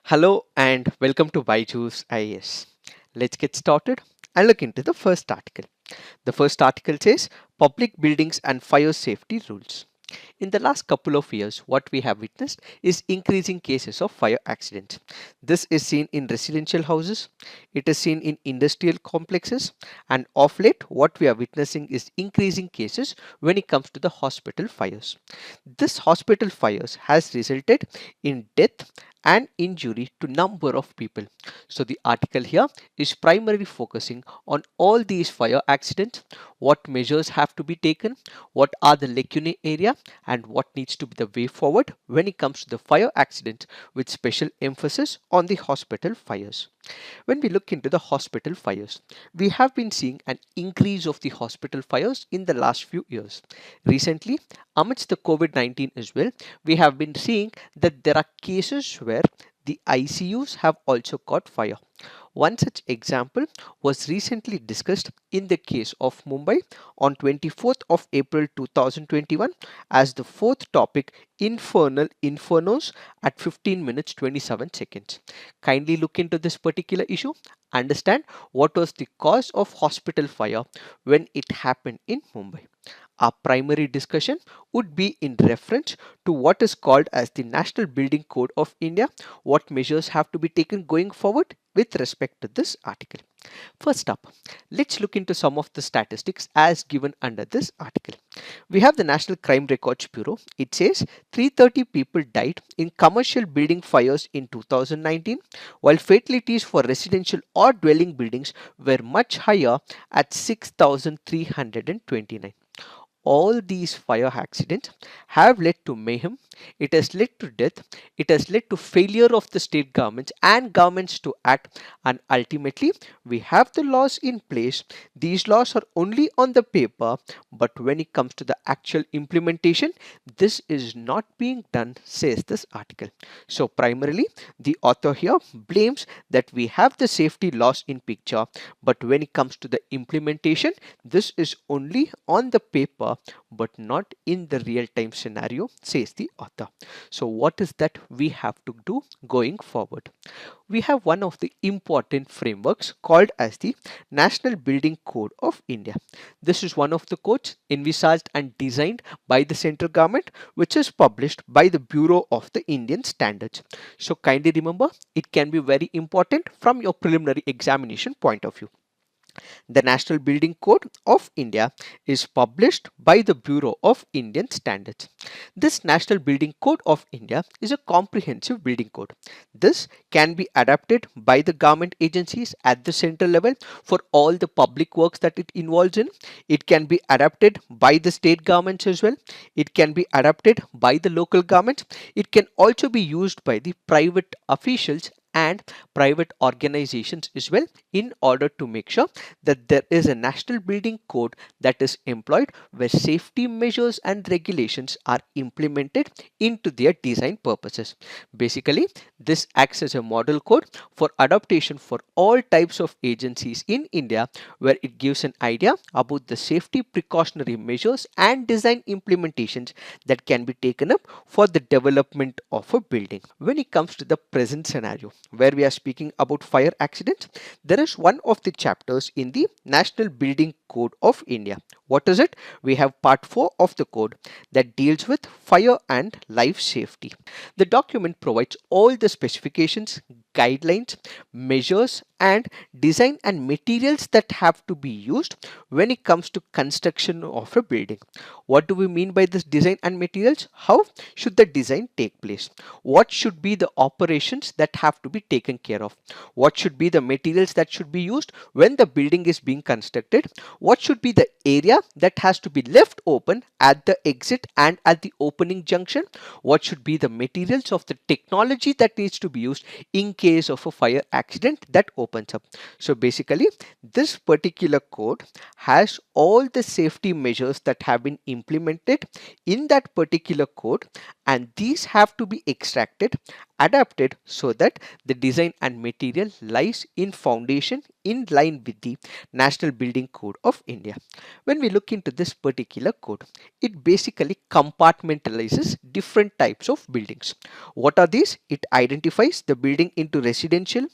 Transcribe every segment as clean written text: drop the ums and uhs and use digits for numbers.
Hello and welcome to Byju's IAS. Let's get started and look into the first article. The first article says Public Buildings and Fire Safety Rules. In the last couple of years, what we have witnessed is increasing cases of fire accidents. This is seen in residential houses, it is seen in industrial complexes, and of late, what we are witnessing is increasing cases when it comes to the hospital fires. This hospital fires has resulted in death and injury to number of people. So the article here is primarily focusing on all these fire accidents, what measures have to be taken, what are the lacunae area, and what needs to be the way forward when it comes to the fire accidents, with special emphasis on the hospital fires. When we look into the hospital fires, we have been seeing an increase of the hospital fires in the last few years. Recently, amidst the COVID-19 as well, we have been seeing that there are cases where the ICUs have also caught fire. One such example was recently discussed in the case of Mumbai on 24th of April 2021 as the fourth topic, Infernal Infernos at 15 minutes 27 seconds. Kindly look into this particular issue, understand what was the cause of hospital fire when it happened in Mumbai. Our primary discussion would be in reference to what is called as the National Building Code of India, what measures have to be taken going forward with respect to this article. First up, let's look into some of the statistics as given under this article. We have the National Crime Records Bureau. It says 330 people died in commercial building fires in 2019, while fatalities for residential or dwelling buildings were much higher at 6,329. All these fire accidents have led to mayhem, it has led to death, it has led to failure of the state governments and governments to act, and ultimately we have the laws in place. These laws are only on the paper, but when it comes to the actual implementation, this is not being done, says this article. So primarily the author here blames that we have the safety laws in picture, but when it comes to the implementation, this is only on the paper but not in the real time scenario, says the author. So, what is that we have to do going forward? We have one of the important frameworks called as the National Building Code of India. This is one of the codes envisaged and designed by the central government, which is published by the Bureau of the Indian Standards. So, kindly remember, it can be very important from your preliminary examination point of view. The National Building Code of India is published by the Bureau of Indian Standards. This National Building Code of India is a comprehensive building code. This can be adapted by the government agencies at the central level for all the public works that it involves in. It can be adapted by the state governments as well. It can be adapted by the local governments. It can also be used by the private officials and private organizations as well, in order to make sure that there is a national building code that is employed where safety measures and regulations are implemented into their design purposes. Basically, this acts as a model code for adaptation for all types of agencies in India, where it gives an idea about the safety precautionary measures and design implementations that can be taken up for the development of a building. When it comes to the present scenario where we are speaking about fire accidents, there is one of the chapters in the National Building Code of India. What is it? We have part 4 of the code that deals with fire and life safety. The document provides all the specifications, guidelines, measures, and design and materials that have to be used when it comes to construction of a building. What do we mean by this design and materials? How should the design take place? What should be the operations that have to be taken care of? What should be the materials that should be used when the building is being constructed? What should be the area that has to be left open at the exit and at the opening junction? What should be the materials of the technology that needs to be used in case of a fire accident that opens up? So basically, this particular code has all the safety measures that have been implemented in that particular code, and these have to be extracted adapted so that the design and material lies in foundation in line with the National Building Code of India. When we look into this particular code, it basically compartmentalizes different types of buildings. What are these? It identifies the building into residential,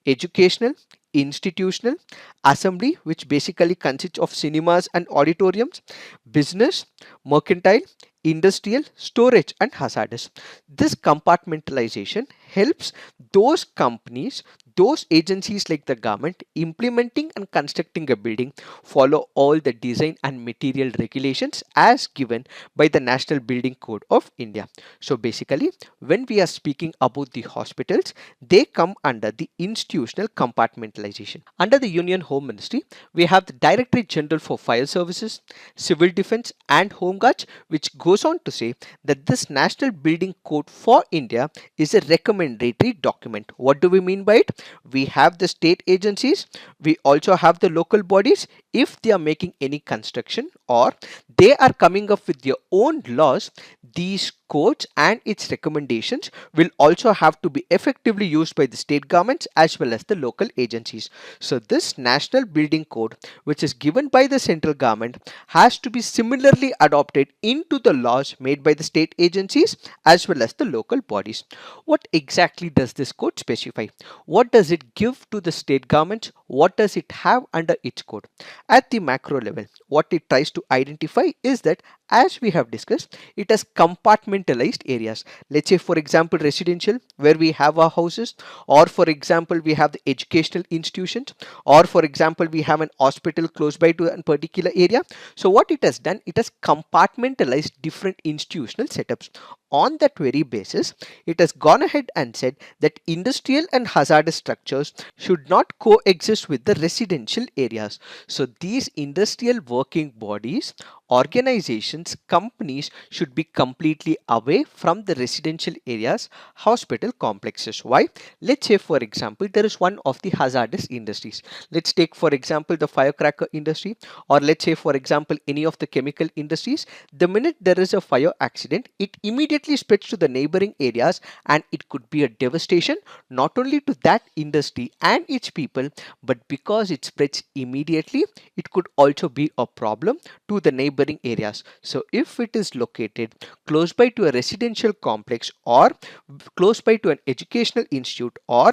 educational, institutional, assembly, which basically consists of cinemas and auditoriums, business, mercantile, industrial, storage, and hazardous. This compartmentalization helps those companies, those agencies like the government implementing and constructing a building follow all the design and material regulations as given by the National Building Code of India. So basically, when we are speaking about the hospitals, they come under the institutional compartmentalization. Under the Union Home Ministry, we have the Directorate General for Fire Services, Civil Defense and Home Guards, which goes on to say that this National Building Code for India is a recommendatory document. What do we mean by it? We have the state agencies, we also have the local bodies. If they are making any construction or they are coming up with their own laws, these codes and its recommendations will also have to be effectively used by the state governments as well as the local agencies. So this National Building Code, which is given by the central government, has to be similarly adopted into the laws made by the state agencies as well as the local bodies. What exactly does this code specify? What does it give to the state governments? What does it have under its code? At the macro level, what it tries to identify is that, as we have discussed, it has compartmentalized areas. Let's say, for example, residential, where we have our houses, or for example, we have the educational institutions, or for example, we have an hospital close by to a particular area. So what it has done, it has compartmentalized different institutional setups. On that very basis, it has gone ahead and said that industrial and hazardous structures should not coexist with the residential areas. So these industrial working bodies, organizations, companies should be completely away from the residential areas, hospital complexes. Why? Let's say, for example, there is one of the hazardous industries. Let's take, for example, the firecracker industry, or let's say, for example, any of the chemical industries. The minute there is a fire accident, it immediately spreads to the neighboring areas and it could be a devastation not only to that industry and its people, but because it spreads immediately, it could also be a problem to the neighboring areas. So if it is located close by to a residential complex or close by to an educational institute or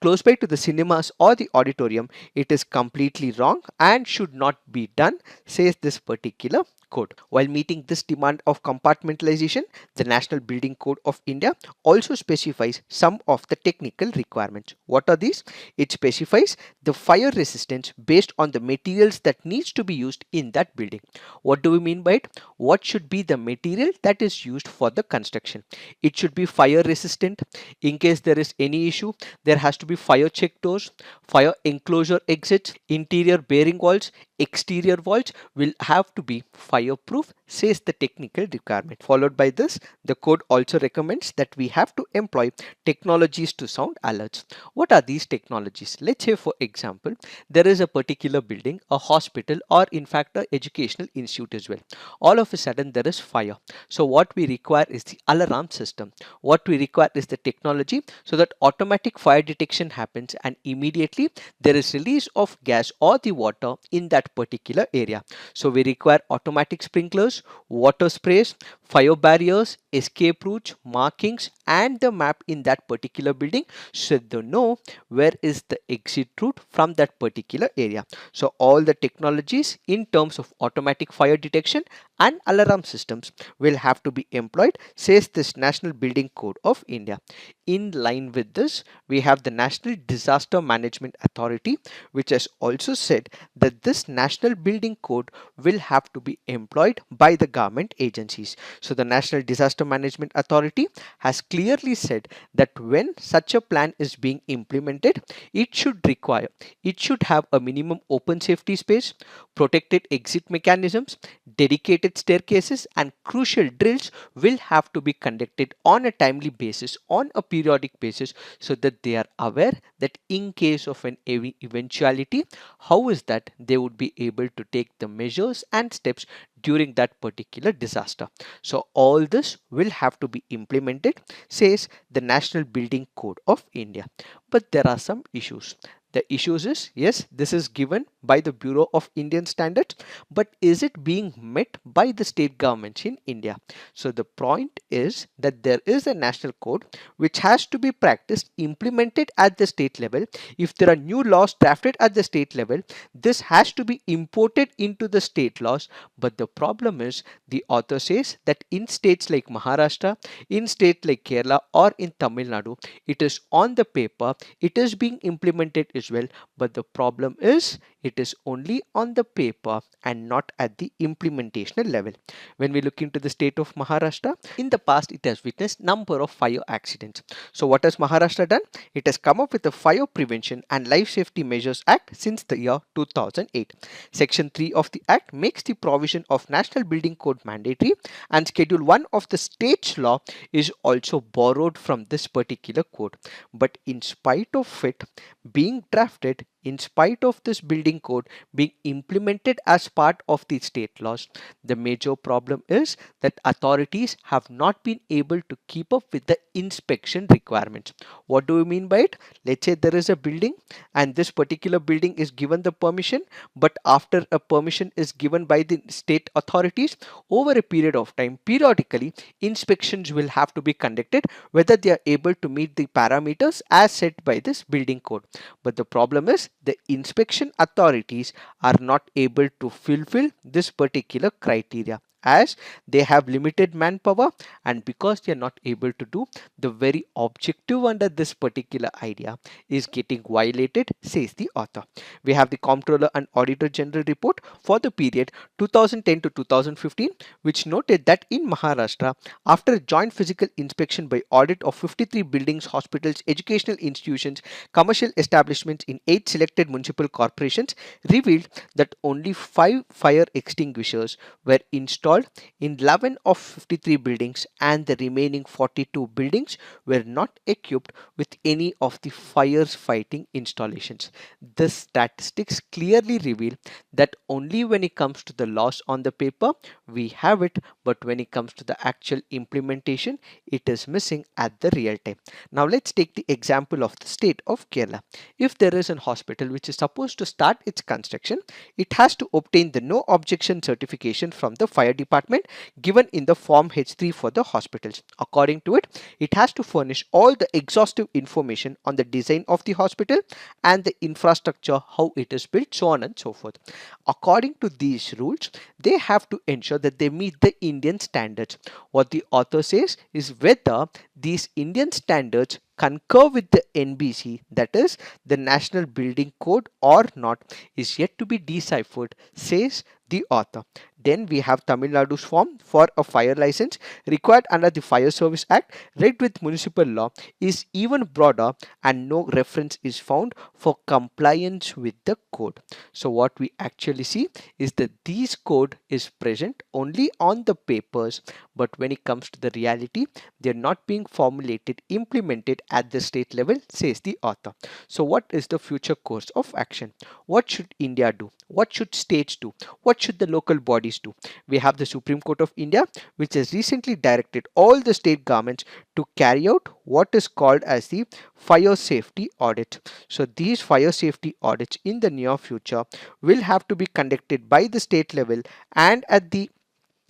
close by to the cinemas or the auditorium, it is completely wrong and should not be done, says this particular code. While meeting this demand of compartmentalization, the National Building Code of India also specifies some of the technical requirements. What are these? It specifies the fire resistance based on the materials that needs to be used in that building. What do we mean by it? What should be the material that is used for the construction? It should be fire resistant. In case there is any issue, there has to be fire check doors, fire enclosure exits, interior bearing walls, exterior walls will have to be fireproof, says the technical requirement. Followed by this, the code also recommends that we have to employ technologies to sound alerts. What are these technologies? Let's say, for example, there is a particular building, a hospital, or in fact, an educational institute as well. All of a sudden, there is fire. So, what we require is the alarm system. What we require is the technology so that automatic fire detection happens and immediately there is release of gas or the water in that particular area. So, we require automatic sprinklers, water sprays, fire barriers, escape routes, markings, and the map in that particular building so they know where is the exit route from that particular area. So all the technologies in terms of automatic fire detection and alarm systems will have to be employed, says this National Building Code of India. In line with this, we have the National Disaster Management Authority, which has also said that this National Building Code will have to be employed by the government agencies. So the National Disaster Management Authority has clearly said that when such a plan is being implemented, it should have a minimum open safety space, protected exit mechanisms, dedicated staircases, and crucial drills will have to be conducted on a timely basis, on a periodic basis, so that they are aware that in case of an eventuality, how is that they would be able to take the measures and steps during that particular disaster. So all this will have to be implemented, says the National Building Code of India. But there are some issues. The issues is, yes, this is given by the Bureau of Indian Standards, but is it being met by the state governments in India? So the point is that there is a national code which has to be practiced, implemented at the state level. If there are new laws drafted at the state level, this has to be imported into the state laws. But the problem is, the author says that in states like Maharashtra, in states like Kerala, or in Tamil Nadu, it is on the paper, it is being implemented as well. But the problem is, it is only on the paper and not at the implementational level. When we look into the state of Maharashtra, in the past it has witnessed number of fire accidents. So what has Maharashtra done? It has come up with the Fire Prevention and Life Safety Measures Act since the year 2008. Section 3 of the act makes the provision of National Building Code mandatory, and Schedule 1 of the state's law is also borrowed from this particular code. But in spite of it being drafted, in spite of this building code being implemented as part of the state laws, the major problem is that authorities have not been able to keep up with the inspection requirements. What do we mean by it? Let's say there is a building and this particular building is given the permission, but after a permission is given by the state authorities, over a period of time, periodically inspections will have to be conducted whether they are able to meet the parameters as set by this building code. But the problem is the inspection authorities are not able to fulfill this particular criteria, as they have limited manpower, and because they are not able to do, the very objective under this particular idea is getting violated, says the author. We have the Comptroller and Auditor General report for the period 2010 to 2015, which noted that in Maharashtra, after a joint physical inspection by audit of 53 buildings, hospitals, educational institutions, commercial establishments in 8 selected municipal corporations, revealed that only 5 fire extinguishers were installed in 11 of 53 buildings, and the remaining 42 buildings were not equipped with any of the fire fighting installations. The statistics clearly reveal that only when it comes to the laws on the paper we have it, but when it comes to the actual implementation it is missing at the real time. Now let's take the example of the state of Kerala. If there is an hospital which is supposed to start its construction, it has to obtain the no objection certification from the fire department given in the form H3 for the hospitals. According to it, it has to furnish all the exhaustive information on the design of the hospital and the infrastructure, how it is built, so on and so forth. According to these rules, they have to ensure that they meet the Indian standards. What the author says is whether these Indian standards concur with the NBC, that is the National Building Code, or not is yet to be deciphered, says the author. Then we have Tamil Nadu's form for a fire license required under the Fire Service Act, read with municipal law, is even broader, and no reference is found for compliance with the code. So what we actually see is that this code is present only on the papers, but when it comes to the reality, they are not being formulated, implemented at the state level, says the author. So what is the future course of action? What should India do? What should states do? What should the local bodies do? We have the Supreme Court of India, which has recently directed all the state governments to carry out what is called as the fire safety audit. So these fire safety audits in the near future will have to be conducted by the state level and at the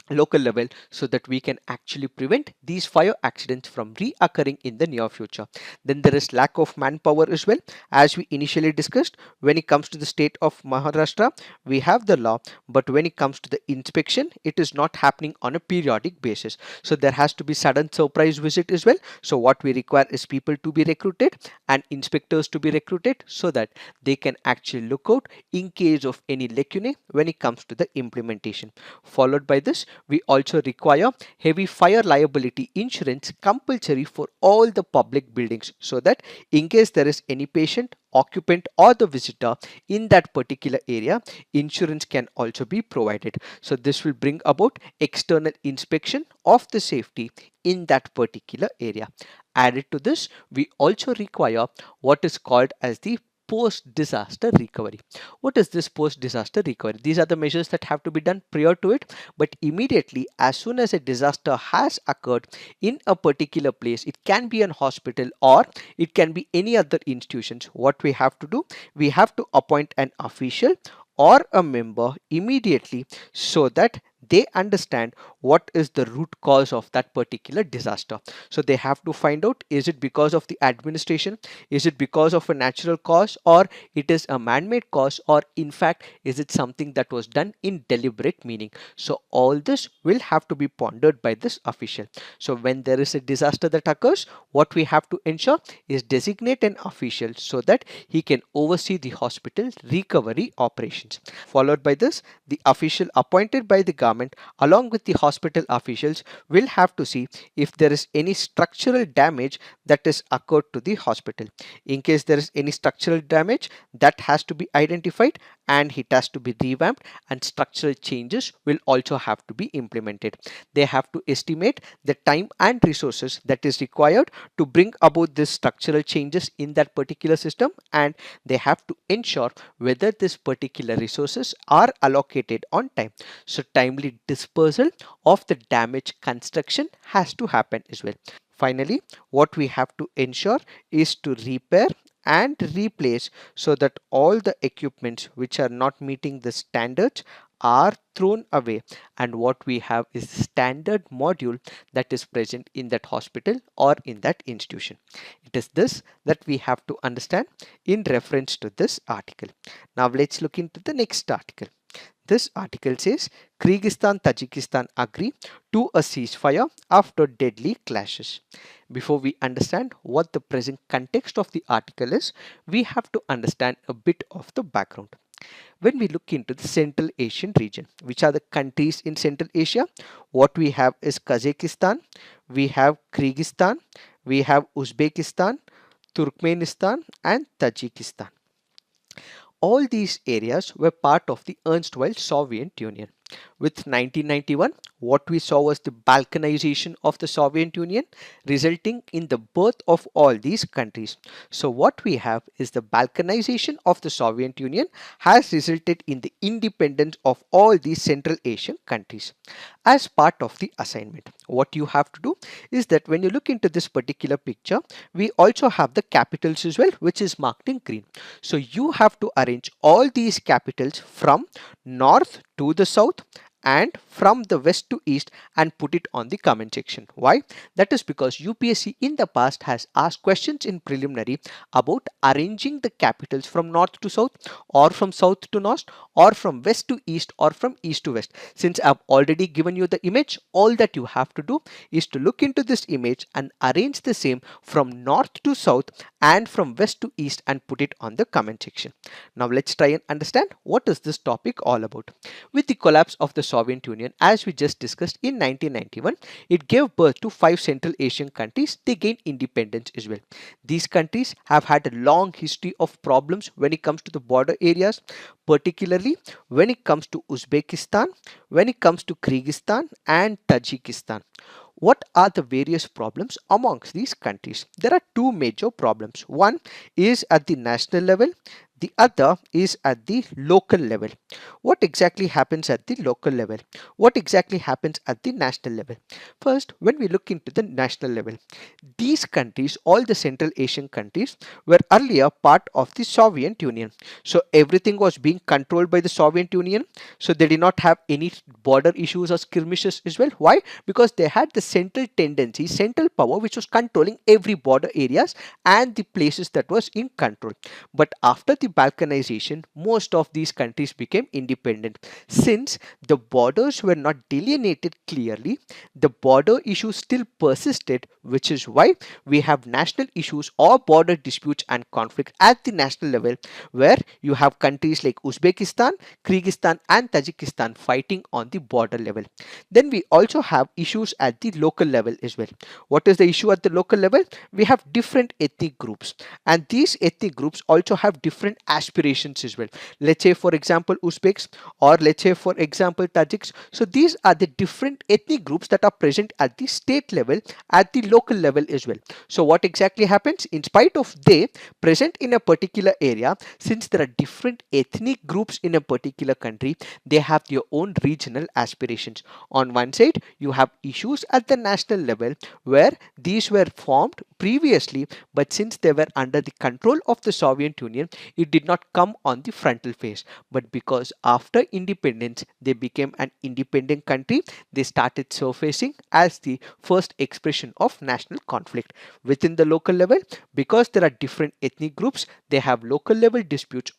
local level, so that we can actually prevent these fire accidents from reoccurring in the near future. Then there is lack of manpower as well, as we initially discussed. When it comes to the state of Maharashtra, we have the law, but when it comes to the inspection, it is not happening on a periodic basis. So there has to be sudden surprise visit as well. So what we require is people to be recruited and inspectors to be recruited, so that they can actually look out in case of any lacunae when it comes to the implementation. Followed by this, we also require heavy fire liability insurance compulsory for all the public buildings, so that in case there is any patient, occupant, or the visitor in that particular area, insurance can also be provided. So this will bring about external inspection of the safety in that particular area. Added to this, we also require what is called as the post disaster recovery. What is this post disaster recovery? These are the measures that have to be done prior to it, but immediately as soon as a disaster has occurred in a particular place, it can be an hospital or it can be any other institutions. What we have to do, we have to appoint an official or a member immediately so that they understand what is the root cause of that particular disaster. So they have to find out, is it because of the administration, is it because of a natural cause, or it is a man-made cause, or in fact is it something that was done in deliberate meaning. So all this will have to be pondered by this official. So when there is a disaster that occurs, what we have to ensure is designate an official so that he can oversee the hospital recovery operations. Followed by this, the official appointed by the government along with the hospital officials will have to see if there is any structural damage that is occurred to the hospital. In case there is any structural damage, that has to be identified and it has to be revamped, and structural changes will also have to be implemented. They have to estimate the time and resources that is required to bring about this structural changes in that particular system, and they have to ensure whether this particular resources are allocated on time. So timely dispersal of the damaged construction has to happen as well. Finally, what we have to ensure is to repair and replace so that all the equipments which are not meeting the standards are thrown away, and what we have is standard module that is present in that hospital or in that institution. It is this that we have to understand in reference to this article. Now let's look into the next article. This article says Kyrgyzstan Tajikistan agree to a ceasefire after deadly clashes. Before we understand what the present context of the article is, we have to understand a bit of the background. When we look into the Central Asian region, which are the countries in Central Asia, what we have is Kazakhstan, we have Kyrgyzstan, we have Uzbekistan, Turkmenistan and Tajikistan. All these areas were part of the erstwhile Soviet Union. With 1991, what we saw was the balkanization of the Soviet Union, resulting in the birth of all these countries. So what we have is the balkanization of the Soviet Union has resulted in the independence of all these Central Asian countries. As part of the assignment, what you have to do is that when you look into this particular picture, we also have the capitals as well, which is marked in green. So you have to arrange all these capitals from north to the south and from the west to east and put it on the comment section. Why? That is because UPSC in the past has asked questions in preliminary about arranging the capitals from north to south, or from south to north, or from west to east, or from east to west. Since I've already given you the image, all that you have to do is to look into this image and arrange the same from north to south and from west to east and put it on the comment section. Now let's try and understand what is this topic all about. With the collapse of the Soviet Union, as we just discussed in 1991, it gave birth to 5 Central Asian countries. They gained independence as well. These countries have had a long history of problems when it comes to the border areas, particularly when it comes to Uzbekistan, when it comes to Kyrgyzstan and Tajikistan. What are the various problems amongst these countries? There are two major problems. One is at the national level. The other is at the local level. What exactly happens at the local level? What exactly happens at the national level? First, when we look into the national level, these countries, all the Central Asian countries, were earlier part of the Soviet Union. So everything was being controlled by the Soviet Union. So they did not have any border issues or skirmishes as well. Why? Because they had the central tendency, central power, which was controlling every border areas and the places that was in control. But after the balkanization, most of these countries became independent. Since the borders were not delineated clearly, the border issues still persisted, which is why we have national issues or border disputes and conflict at the national level, where you have countries like Uzbekistan, Kyrgyzstan and Tajikistan fighting on the border level. Then we also have issues at the local level as well. What is the issue at the local level? We have different ethnic groups, and these ethnic groups also have different aspirations as well. Let's say for example Uzbeks, or let's say for example Tajiks. So these are the different ethnic groups that are present at the state level, at the local level as well. So what exactly happens, in spite of they present in a particular area, since there are different ethnic groups in a particular country, they have their own regional aspirations. On one side you have issues at the national level where these were formed previously, but since they were under the control of the Soviet Union, it did not come on the frontal face. But because after independence they became an independent country, they started surfacing as the first expression of national conflict within the local level. Because there are different ethnic groups, they have local level disputes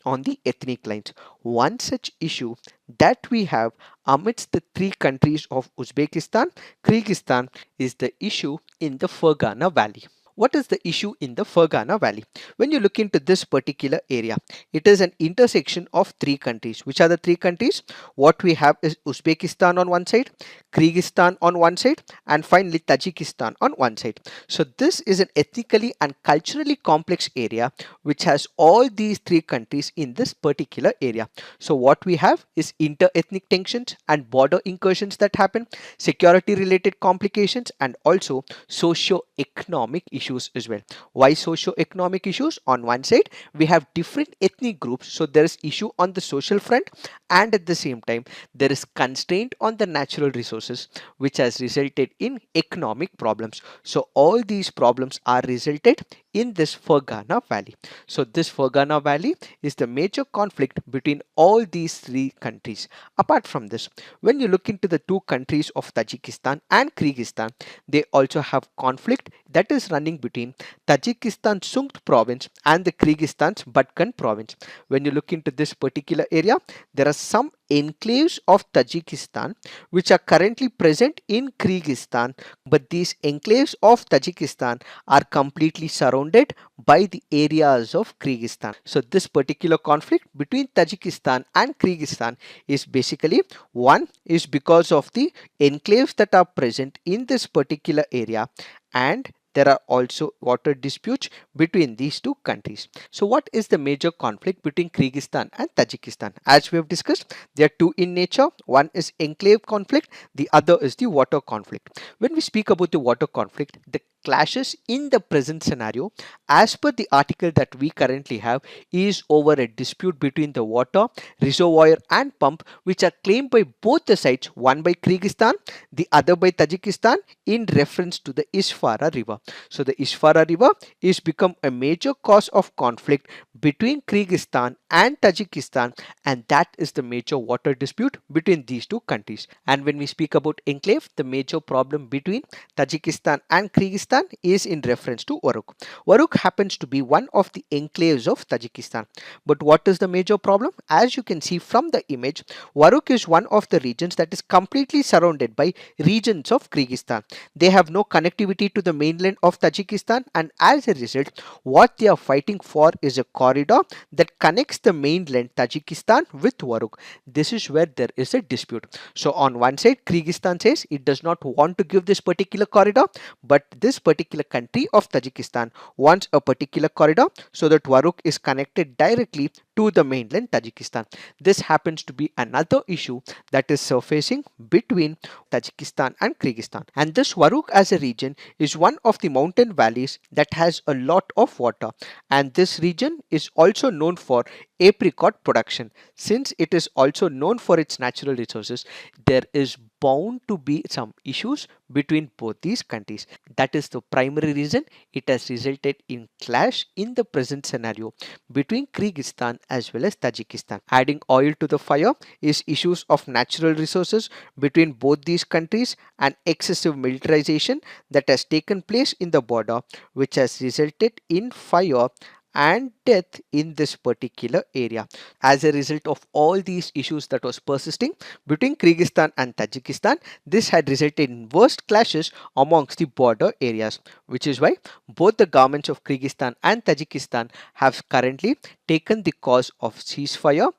on the ethnic lines. One such issue that we have amidst the three countries of Uzbekistan, Kyrgyzstan, is the issue in the Fergana Valley. What is the issue in the Fergana Valley? When you look into this particular area, it is an intersection of three countries. Which are the three countries? What we have is Uzbekistan on one side, Kyrgyzstan on one side, and finally Tajikistan on one side. So this is an ethnically and culturally complex area which has all these three countries in this particular area. So what we have is inter-ethnic tensions and border incursions that happen, security related complications, and also socio-economic issues as well. Why socio-economic issues? On one side we have different ethnic groups, so there is issue on the social front, and at the same time there is constraint on the natural resources, which has resulted in economic problems. So all these problems are resulted in this Fergana Valley. So this Fergana Valley is the major conflict between all these three countries. Apart from this, when you look into the two countries of Tajikistan and Kyrgyzstan, they also have conflict that is running between Tajikistan's Sungd province and the Kyrgyzstan's Batken province. When you look into this particular area, there are some enclaves of Tajikistan which are currently present in Kyrgyzstan, but these enclaves of Tajikistan are completely surrounded by the areas of Kyrgyzstan. So this particular conflict between Tajikistan and Kyrgyzstan is basically, one is because of the enclaves that are present in this particular area, and there are also water disputes between these two countries. So what is the major conflict between Kyrgyzstan and Tajikistan? As we have discussed, they are two in nature. One is enclave conflict, the other is the water conflict. When we speak about the water conflict, the clashes in the present scenario, as per the article that we currently have, is over a dispute between the water, reservoir and pump, which are claimed by both the sides, one by Kyrgyzstan, the other by Tajikistan, in reference to the Isfara river. So the Isfara river is become a major cause of conflict between Kyrgyzstan and Tajikistan, and that is the major water dispute between these two countries. And when we speak about enclave, the major problem between Tajikistan and Kyrgyzstan is in reference to Waruk. Waruk happens to be one of the enclaves of Tajikistan. But what is the major problem? As you can see from the image, Waruk is one of the regions that is completely surrounded by regions of Kyrgyzstan. They have no connectivity to the mainland of Tajikistan, and as a result, what they are fighting for is a corridor that connects the mainland Tajikistan with Waruk. This is where there is a dispute. So on one side, Kyrgyzstan says it does not want to give this particular corridor, but this particular country of Tajikistan wants a particular corridor so that Waruk is connected directly to the mainland Tajikistan. This happens to be another issue that is surfacing between Tajikistan and Kyrgyzstan. And this Waruk as a region is one of the mountain valleys that has a lot of water, and this region is also known for apricot production. Since it is also known for its natural resources, there is bound to be some issues between both these countries. That is the primary reason it has resulted in clash in the present scenario between Kyrgyzstan as well as Tajikistan. Adding oil to the fire is issues of natural resources between both these countries and excessive militarization that has taken place in the border, which has resulted in fire and death in this particular area. As a result of all these issues that was persisting between Kyrgyzstan and Tajikistan, this had resulted in worst clashes amongst the border areas, which is why both the governments of Kyrgyzstan and Tajikistan have currently taken the cause of ceasefire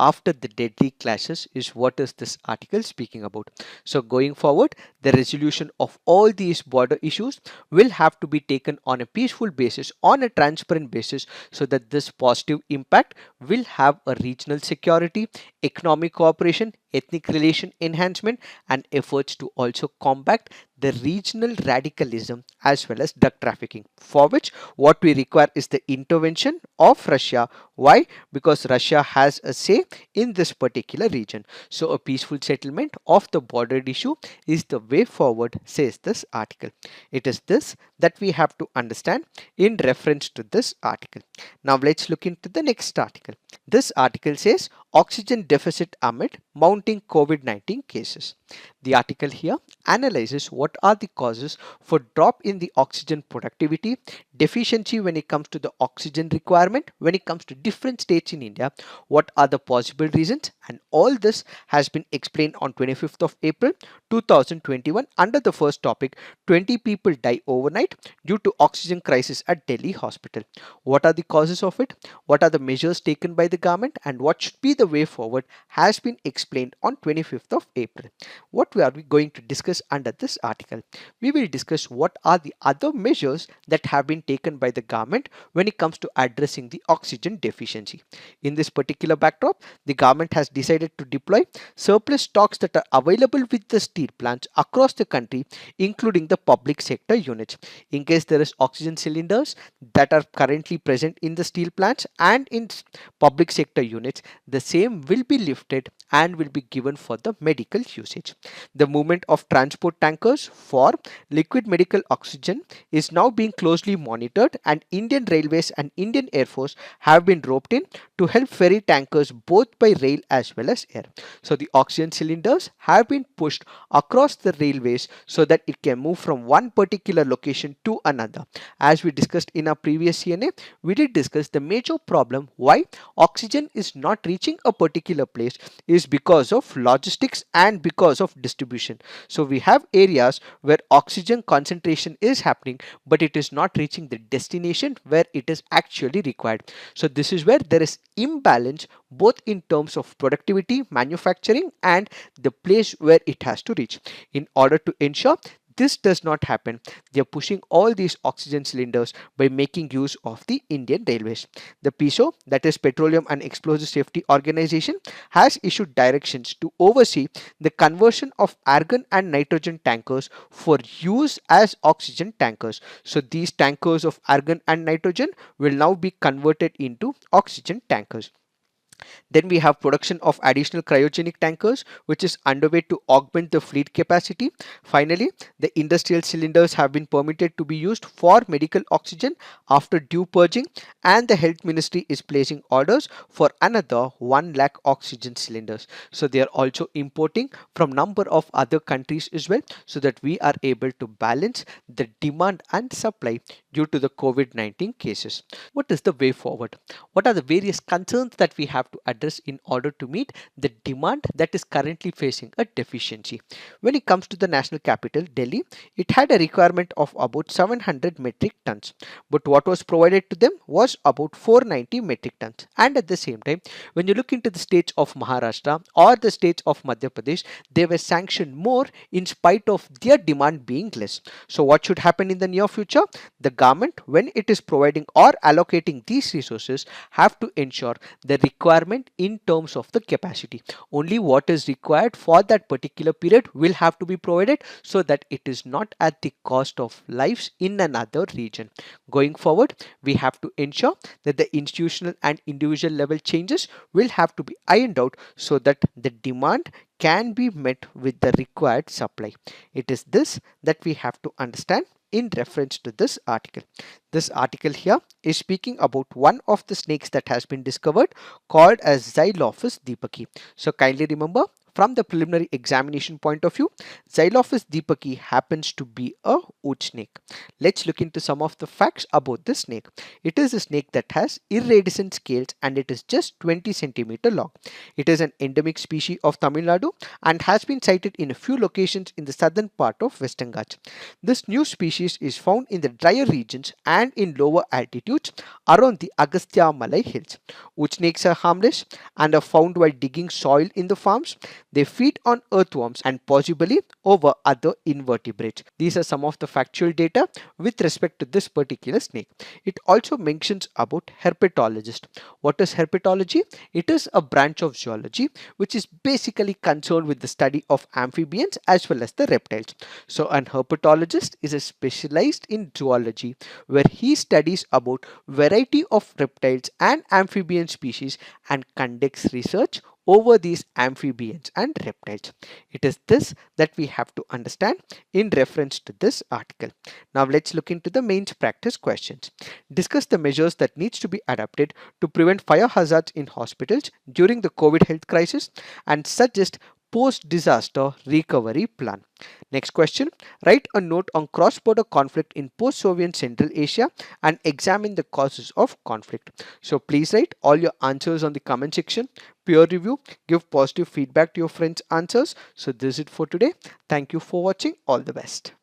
after the deadly clashes is what is this article speaking about. So going forward, the resolution of all these border issues will have to be taken on a peaceful basis, on a transparent basis, so that this positive impact will have a regional security, economic cooperation, ethnic relation enhancement, and efforts to also combat the regional radicalism as well as drug trafficking, for which what we require is the intervention of Russia. Why? Because Russia has a say in this particular region. So a peaceful settlement of the border issue is the way forward, says this article. It is this that we have to understand in reference to this article. Now let's look into the next article. This article says oxygen deficit amid mounting COVID-19 cases. The article here analyzes what are the causes for drop in the oxygen productivity, deficiency when it comes to the oxygen requirement, when it comes to different states in India, what are the possible reasons, and all this has been explained on 25th of April 2021 under the first topic, 20 people die overnight due to oxygen crisis at Delhi hospital. What are the causes of it? What are the measures taken by the government, and what should be the way forward has been explained on 25th of April. What are we going to discuss under this article? We will discuss what are the other measures that have been taken by the government when it comes to addressing the oxygen deficiency. In this particular backdrop, the government has decided to deploy surplus stocks that are available with the steel plants across the country, including the public sector units. In case there is oxygen cylinders that are currently present in the steel plants and in public sector units, the same will be lifted and will be given for the medical usage. The movement of transport tankers for liquid medical oxygen is now being closely monitored, and Indian Railways and Indian Air Force have been roped in to help ferry tankers both by rail as well as air. So the oxygen cylinders have been pushed across the railways so that it can move from one particular location to another. As we discussed in our previous CNA, we did discuss the major problem why oxygen is not reaching a particular place is because of logistics and because of distribution. So we have areas where oxygen concentration is happening, but it is not reaching the destination where it is actually required. So this is where there is imbalance both in terms of productivity, manufacturing, and the place where it has to reach. In order to ensure this does not happen, they are pushing all these oxygen cylinders by making use of the Indian Railways. The PESO, that is Petroleum and Explosive Safety Organization, has issued directions to oversee the conversion of argon and nitrogen tankers for use as oxygen tankers. So these tankers of argon and nitrogen will now be converted into oxygen tankers. Then we have production of additional cryogenic tankers, which is underway to augment the fleet capacity. Finally, the industrial cylinders have been permitted to be used for medical oxygen after due purging, and the health ministry is placing orders for another 1 lakh oxygen cylinders. So they are also importing from number of other countries as well, so that we are able to balance the demand and supply due to the COVID-19 cases. What is the way forward? What are the various concerns that we have to address in order to meet the demand that is currently facing a deficiency? When it comes to the national capital, Delhi, it had a requirement of about 700 metric tons, but what was provided to them was about 490 metric tons. And at the same time, when you look into the states of Maharashtra or the states of Madhya Pradesh, they were sanctioned more in spite of their demand being less. So what should happen in the near future? The government, when it is providing or allocating these resources, have to ensure the requirement in terms of the capacity. Only what is required for that particular period will have to be provided, so that it is not at the cost of lives in another region. Going forward, we have to ensure that the institutional and individual level changes will have to be ironed out so that the demand can be met with the required supply. It is this that we have to understand in reference to this article. This article here is speaking about one of the snakes that has been discovered called as Xylophis deepaki. So kindly remember, From the preliminary examination point of view, Xylophis deepaki happens to be a wood snake. Let's look into some of the facts about this snake. It is a snake that has iridescent scales and it is just 20 centimeter long. It is an endemic species of Tamil Nadu and has been sighted in a few locations in the southern part of Western Ghats. This new species is found in the drier regions and in lower altitudes around the Agastya Malai hills. Wood snakes are harmless and are found while digging soil in the farms. They feed on earthworms and possibly over other invertebrates. These are some of the factual data with respect to this particular snake. It also mentions about herpetologist. What is herpetology? It is a branch of zoology which is basically concerned with the study of amphibians as well as the reptiles. So an herpetologist is a specialized in zoology where he studies about variety of reptiles and amphibian species and conducts research over these amphibians and reptiles. It is this that we have to understand in reference to this article. Now let's look into the main practice questions. Discuss the measures that needs to be adopted to prevent fire hazards in hospitals during the COVID health crisis and suggest post-disaster recovery plan. Next question, write a note on cross-border conflict in post-Soviet Central Asia and examine the causes of conflict. So please write all your answers on the comment section. Peer review, give positive feedback to your friends' answers. So this is it for today. Thank you for watching. All the best.